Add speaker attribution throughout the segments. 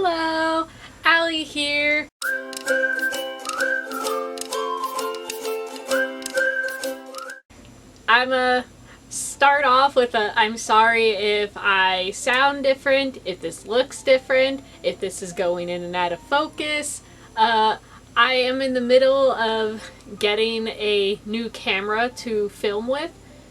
Speaker 1: Hello, Allie here. I'm start off with I'm sorry if I sound different, if this looks different, if this is going in and out of focus. I am in the middle of getting a new camera to film with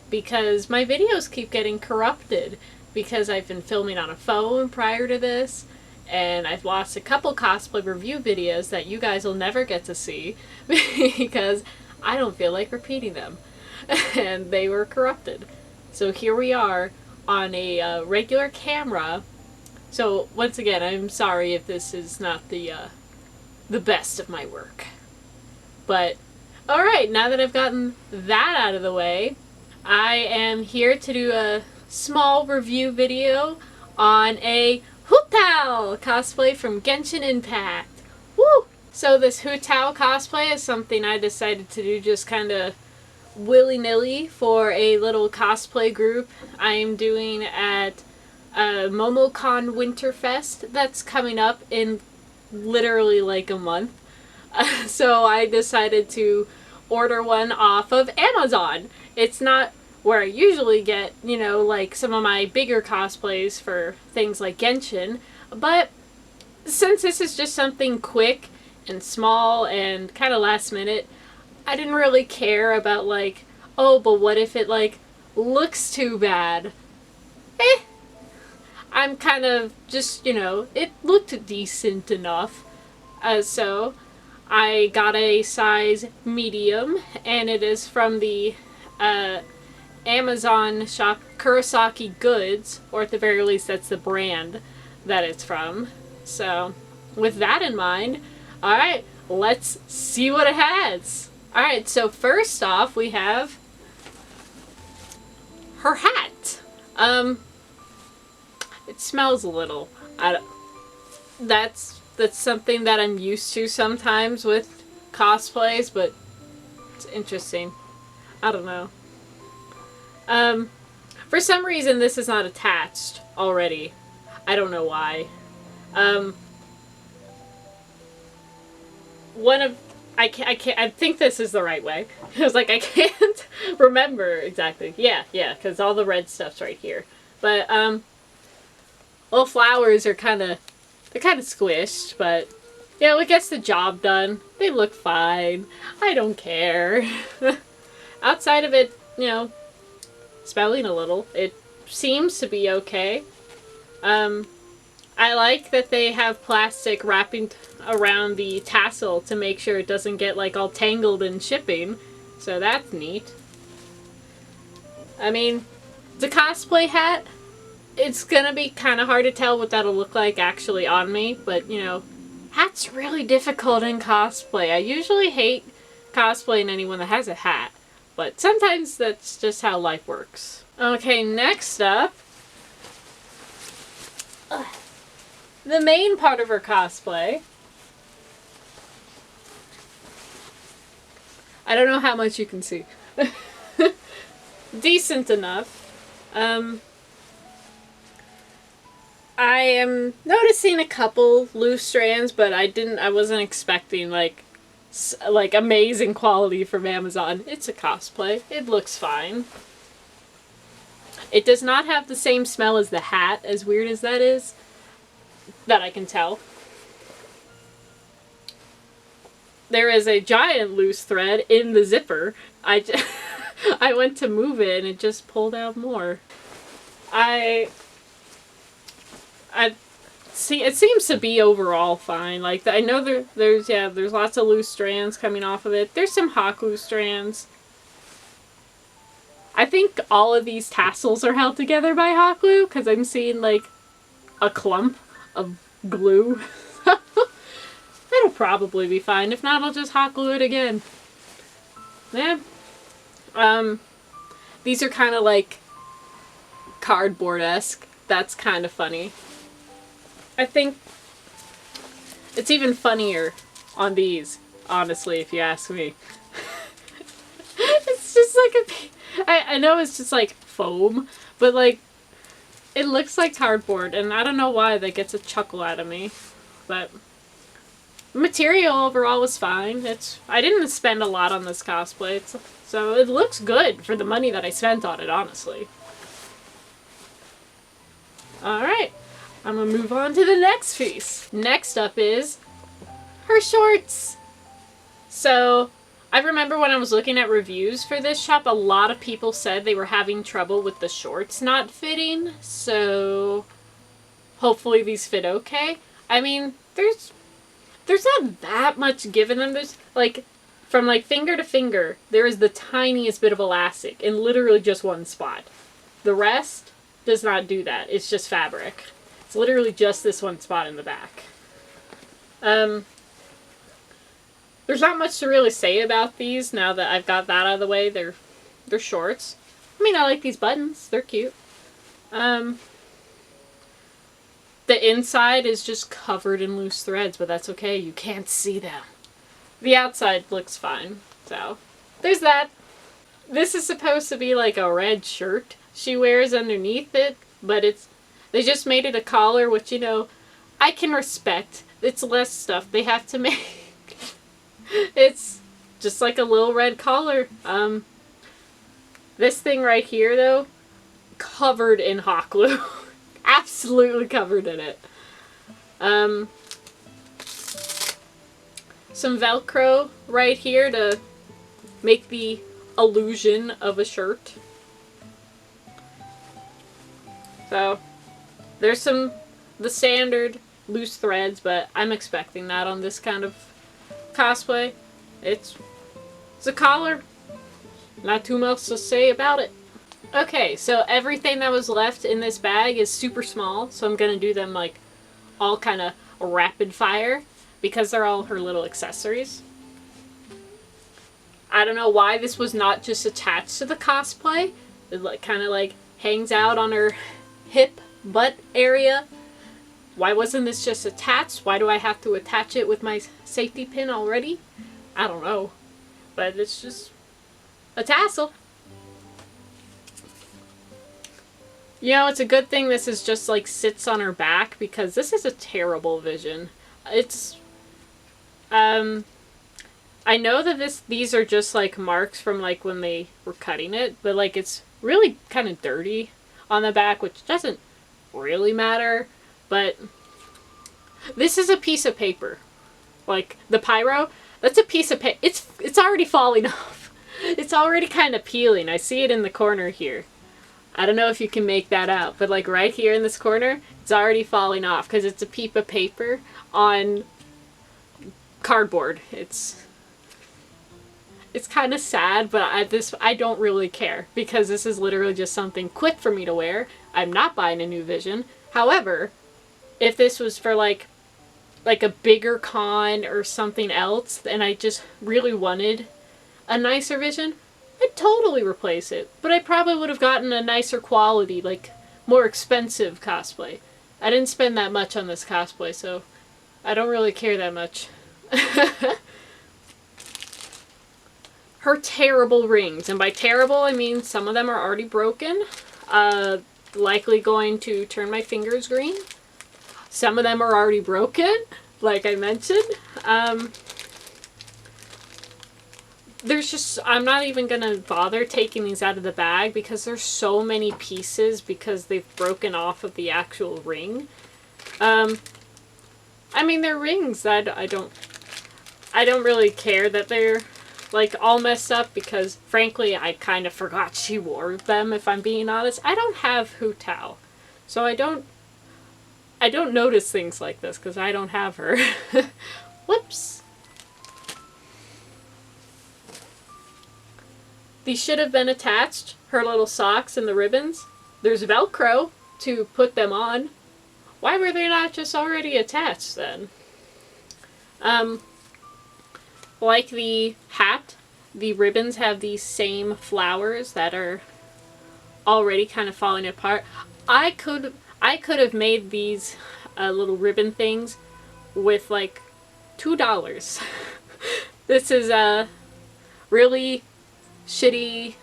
Speaker 1: because my videos keep getting corrupted because I've been filming on a phone prior to this, and I've lost a couple cosplay review videos that you guys will never get to see because I don't feel like repeating them. And they were corrupted. So here we are on a regular camera. So once again, I'm sorry if this is not the best of my work. But alright, now that I've gotten that out of the way, I am here to do a small review video on a Hu-Tao cosplay from Genshin Impact. Woo! So this Hu-Tao cosplay is something I decided to do just kind of willy-nilly for a little cosplay group I am doing at MomoCon Winterfest that's coming up in literally like a month. So I decided to order one off of Amazon. It's not where I usually get, you know, like some of my bigger cosplays for things like Genshin, but since this is just something quick and small and kind of last minute, I didn't really care about like, oh, but what if it like looks too bad? I'm kind of just, you know, it looked decent enough. So I got a size medium, and it is from the Amazon shop Kurosaki Goods, or at the very least that's the brand that it's from. So with that in mind, alright, let's see what it has. Alright, so first off we have her hat. It smells a little. That's something that I'm used to sometimes with cosplays, but it's interesting. I don't know. For some reason this is not attached already. I don't know why. I think this is the right way. I was like, I can't remember exactly. Yeah, because all the red stuff's right here. But, little flowers are they're kind of squished, but, you know, it gets the job done. They look fine. I don't care. Outside of it, you know, smelling a little, it seems to be okay. I like that they have plastic wrapping around the tassel to make sure it doesn't get like all tangled in shipping, so that's neat. I mean, the cosplay hat, it's gonna be kind of hard to tell what that'll look like actually on me, but you know, hats really difficult in cosplay. I usually hate cosplaying anyone that has a hat, but sometimes that's just how life works. Okay, next up, the main part of her cosplay. I don't know how much you can see. Decent enough. I am noticing a couple loose strands, but I wasn't expecting like amazing quality from Amazon. It's a cosplay. It looks fine. It does not have the same smell as the hat, as weird as that is. That I can tell. There is a giant loose thread in the zipper. I went to move it and it just pulled out more. I see. It seems to be overall fine. Like I know there's lots of loose strands coming off of it. There's some Haku strands. I think all of these tassels are held together by hot glue because I'm seeing like a clump of glue. It'll probably be fine. If not, I'll just hot glue it again. Yeah. These are kind of like cardboard-esque. That's kind of funny. I think it's even funnier on these, honestly, if you ask me. It's just like I know it's just like foam, but like It looks like cardboard, and I don't know why that gets a chuckle out of me, but the material overall was fine. I didn't spend a lot on this cosplay, so it looks good for the money that I spent on it, honestly. Alright, I'm gonna move on to the next piece. Next up is her shorts. So, I remember when I was looking at reviews for this shop, a lot of people said they were having trouble with the shorts not fitting, so hopefully these fit okay. I mean, there's not that much given them. There's, like, from, like, finger to finger, there is the tiniest bit of elastic in literally just one spot. The rest does not do that. It's just fabric. It's literally just this one spot in the back. There's not much to really say about these now that I've got that out of the way. They're shorts. I mean, I like these buttons. They're cute. The inside is just covered in loose threads, but that's okay. You can't see them. The outside looks fine. So, there's that. This is supposed to be like a red shirt she wears underneath it, but they just made it a collar, which, you know, I can respect. It's less stuff they have to make. It's just like a little red collar. This thing right here, though, covered in hot glue. Absolutely covered in it. Some Velcro right here to make the illusion of a shirt. So, there's the standard loose threads, but I'm expecting that on this kind of cosplay. It's a collar. Not too much to say about it. Okay, so everything that was left in this bag is super small, so I'm gonna do them like all kind of rapid fire because they're all her little accessories. I don't know why this was not just attached to the cosplay. It like kind of like hangs out on her hip butt area. Why wasn't this just attached? Why do I have to attach it with my safety pin already? I don't know. But it's just a tassel. You know, it's a good thing this is just like sits on her back because this is a terrible vision. I know that these are just like marks from like when they were cutting it, but like it's really kind of dirty on the back, which doesn't really matter. But this is a piece of paper. Like, the pyro, that's a piece of paper. It's already falling off. It's already kind of peeling. I see it in the corner here. I don't know if you can make that out, but like right here in this corner, it's already falling off because it's a piece of paper on cardboard. It's kind of sad, but I don't really care because this is literally just something quick for me to wear. I'm not buying a new Vision. However, if this was for like a bigger con or something else and I just really wanted a nicer Vision, I'd totally replace it. But I probably would have gotten a nicer quality, like more expensive cosplay. I didn't spend that much on this cosplay, so I don't really care that much. Her terrible rings, and by terrible I mean some of them are already broken. Likely going to turn my fingers green. Some of them are already broken, like I mentioned. I'm not even gonna bother taking these out of the bag because there's so many pieces because they've broken off of the actual ring. I mean, they're rings. I don't really care that they're like all messed up because frankly I kind of forgot she wore them, if I'm being honest. I don't have Hu Tao, so I don't notice things like this because I don't have her. Whoops. These should have been attached, her little socks and the ribbons. There's Velcro to put them on. Why were they not just already attached then? Like the hat, the ribbons have these same flowers that are already kind of falling apart. I could have made these little ribbon things with like $2. This is a really shitty,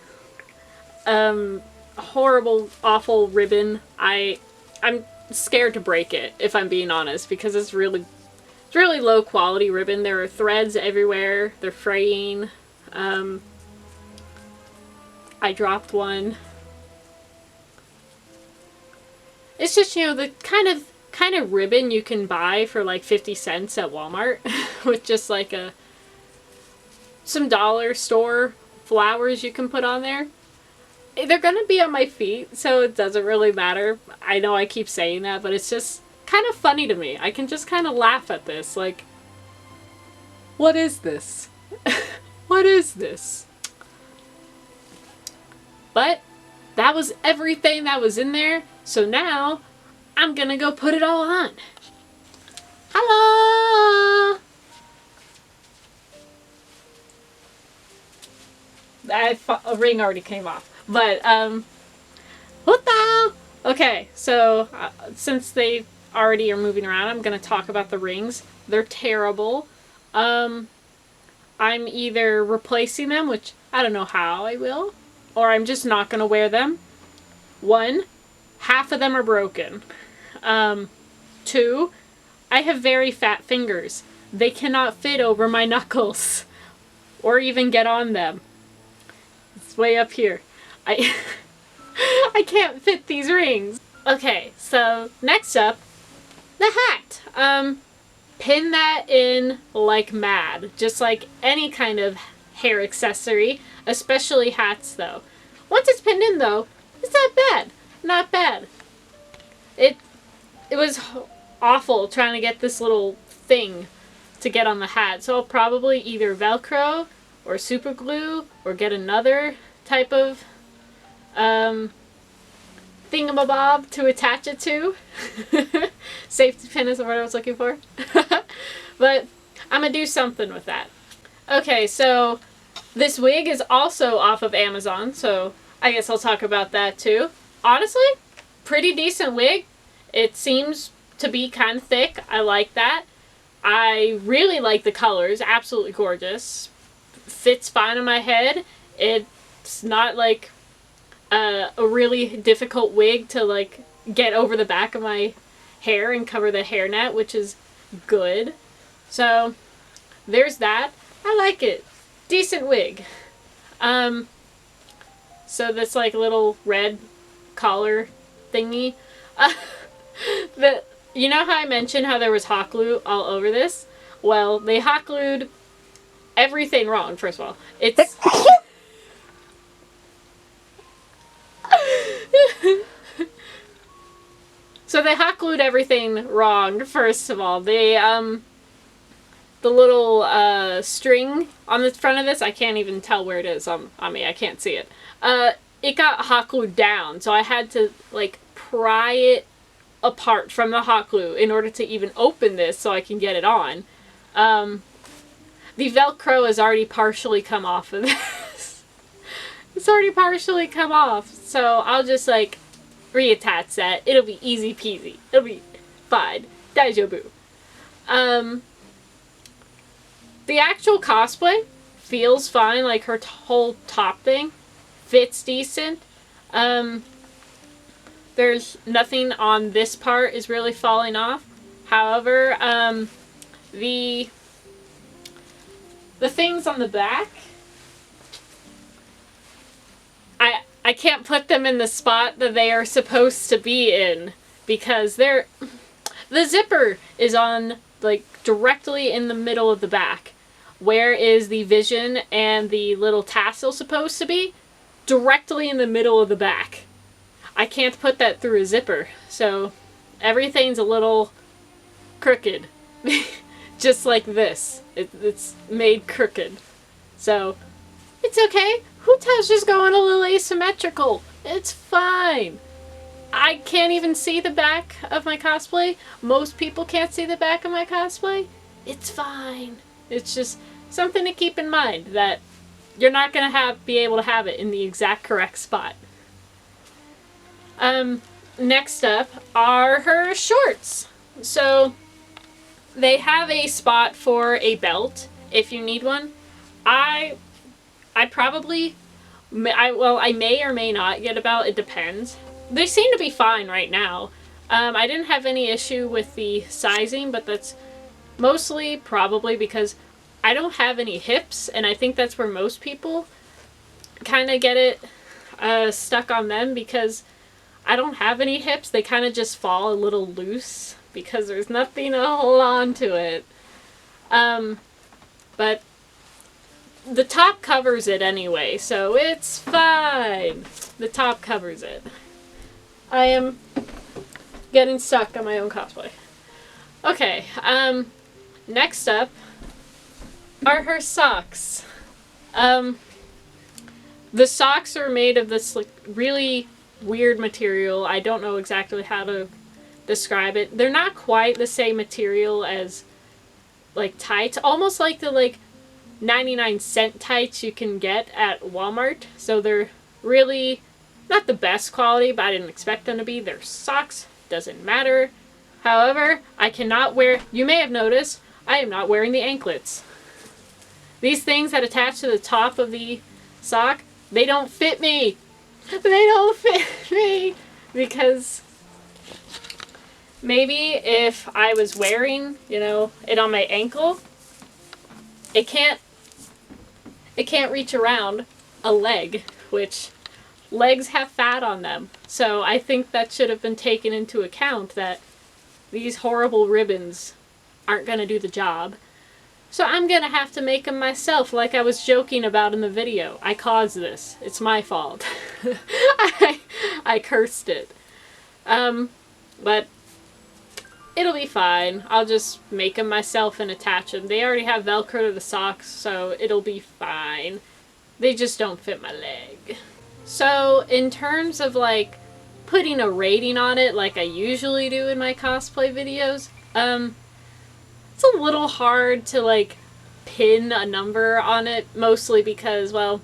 Speaker 1: horrible, awful ribbon. I I'm scared to break it, if I'm being honest, because it's really low quality ribbon. There are threads everywhere. They're fraying. I dropped one. It's just, you know, the kind of ribbon you can buy for like 50 cents at Walmart with just like some dollar store flowers you can put on there. They're gonna be on my feet, so it doesn't really matter. I know I keep saying that, but it's just kind of funny to me. I can just kind of laugh at this, like, what is this? What is this? But that was everything that was in there, so now I'm gonna go put it all on. Hello! A ring already came off. But, what the? Okay, so, since they already are moving around, I'm gonna talk about the rings. They're terrible. I'm either replacing them, which I don't know how I will, or I'm just not gonna wear them. 1, half of them are broken. 2, I have very fat fingers. They cannot fit over my knuckles, or even get on them. It's way up here. I can't fit these rings. Okay, so next up, the hat. Pin that in like mad, just like any kind of hair accessory, especially hats though. Once it's pinned in though, it's not bad. Not bad. It was awful trying to get this little thing to get on the hat, so I'll probably either Velcro or super glue or get another type of thingamabob to attach it to. Safety pin is the word I was looking for. But I'm gonna do something with that. Okay, so this wig is also off of Amazon, so I guess I'll talk about that too. Honestly, pretty decent wig. It seems to be kind of thick. I like that. I really like the colors. Absolutely gorgeous. Fits fine on my head. It's not like a really difficult wig to like get over the back of my hair and cover the hairnet, which is good. So there's that. I like it. Decent wig. So this like little red collar thingy. You know how I mentioned how there was hot glue all over this? Well, they hot glued everything wrong, first of all. It's so they hot glued everything wrong, first of all. They, the little, string on the front of this, I can't even tell where it is on me. I can't see it. It got hot glued down, so I had to, like, pry it apart from the hot glue in order to even open this so I can get it on. The Velcro has already partially come off of this. It's already partially come off, so I'll just, like, reattach that. It'll be easy peasy. It'll be fine. Daijoubu. The actual cosplay feels fine, like her whole top thing fits decent. There's nothing on this part is really falling off. However, the things on the back, I can't put them in the spot that they are supposed to be in because the zipper is on like directly in the middle of the back. Where is the vision and the little tassel supposed to be? Directly in the middle of the back. I can't put that through a zipper, so everything's a little crooked. Just like this. It's made crooked. So, it's okay. Huta's just going a little asymmetrical. It's fine. I can't even see the back of my cosplay. Most people can't see the back of my cosplay. It's fine. It's just something to keep in mind that you're not going to be able to have it in the exact correct spot. Next up are her shorts. So, they have a spot for a belt if you need one. I probably, I may or may not get a belt. It depends. They seem to be fine right now. I didn't have any issue with the sizing, but that's mostly probably because I don't have any hips, and I think that's where most people kind of get it stuck on them, because I don't have any hips. They kind of just fall a little loose because there's nothing to hold on to it. But the top covers it anyway, so it's fine. The top covers it. I am getting stuck on my own cosplay. Okay, next up are her socks. The socks are made of this like really weird material. I don't know exactly how to describe it. They're not quite the same material as like tights, almost like the like 99-cent tights you can get at Walmart. So they're really not the best quality, but I didn't expect them to be. They're socks, doesn't matter. However, I cannot wear, you may have noticed, I am not wearing the anklets. These things that attach to the top of the sock, they don't fit me. They don't fit me because maybe if I was wearing, you know, it on my ankle, it can't reach around a leg, which legs have fat on them. So I think that should have been taken into account, that these horrible ribbons aren't going to do the job. So I'm going to have to make them myself, like I was joking about in the video. I caused this. It's my fault. I cursed it. But it'll be fine. I'll just make them myself and attach them. They already have Velcro to the socks, so it'll be fine. They just don't fit my leg. So in terms of like putting a rating on it like I usually do in my cosplay videos, it's a little hard to like pin a number on it, mostly because, well,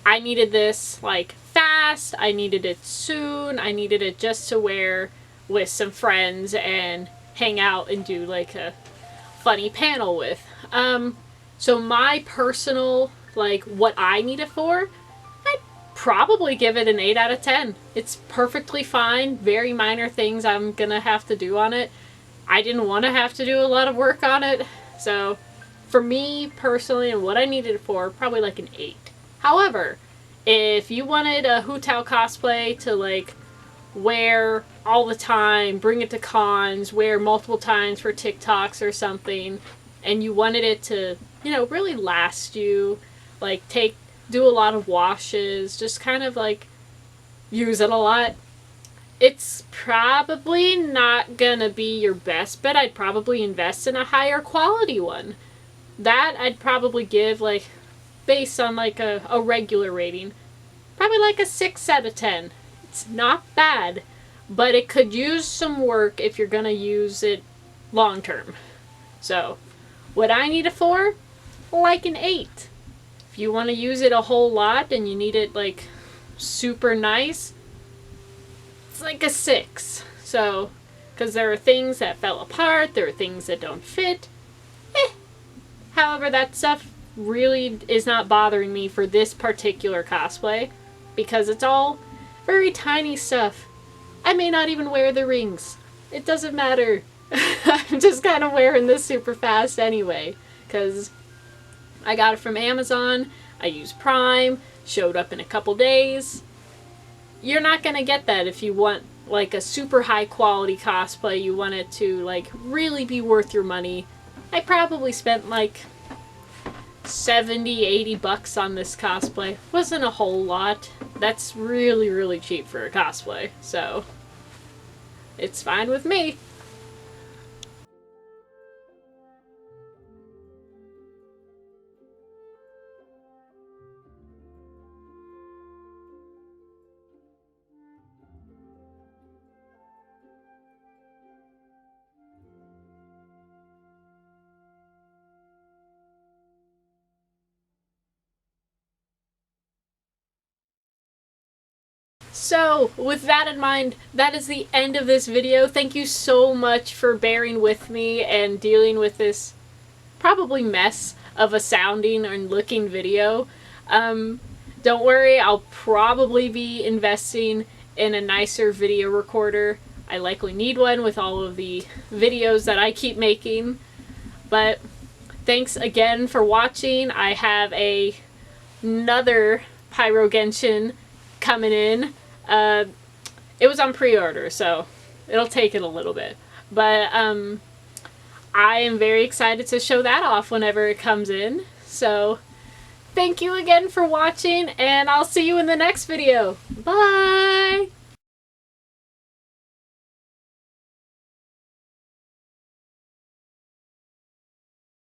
Speaker 1: I needed this like fast, I needed it soon, I needed it just to wear with some friends and hang out and do like a funny panel with. So my personal, like what I need it for, I'd probably give it an 8 out of 10. It's perfectly fine. Very minor things I'm gonna have to do on it. I didn't want to have to do a lot of work on it, so for me personally and what I needed it for, probably like an 8. However, if you wanted a Hu Tao cosplay to like wear all the time, bring it to cons, wear multiple times for TikToks or something, and you wanted it to, you know, really last you, like do a lot of washes, just kind of like use it a lot, it's probably not gonna be your best bet. I'd probably invest in a higher quality one. That I'd probably give, like, based on like a regular rating, probably like a 6 out of 10. It's not bad, but it could use some work if you're gonna use it long term. So what I need it for, like an 8. If you want to use it a whole lot and you need it like super nice, it's like a 6. So, because there are things that fell apart, there are things that don't fit. However, that stuff really is not bothering me for this particular cosplay, because it's all very tiny stuff. I may not even wear the rings. It doesn't matter. I'm just kind of wearing this super fast anyway, because I got it from Amazon. I used Prime. Showed up in a couple days. You're not going to get that if you want like a super high quality cosplay. You want it to like really be worth your money. I probably spent like 70, 80 bucks on this cosplay. Wasn't a whole lot. That's really, really cheap for a cosplay. So it's fine with me. So, with that in mind, that is the end of this video. Thank you so much for bearing with me and dealing with this probably mess of a sounding and looking video. Don't worry, I'll probably be investing in a nicer video recorder. I likely need one with all of the videos that I keep making. But thanks again for watching. I have another Pyro Genshin coming in. It was on pre-order, so it'll take it a little bit. But I am very excited to show that off whenever it comes in. So thank you again for watching, and I'll see you in the next video. Bye!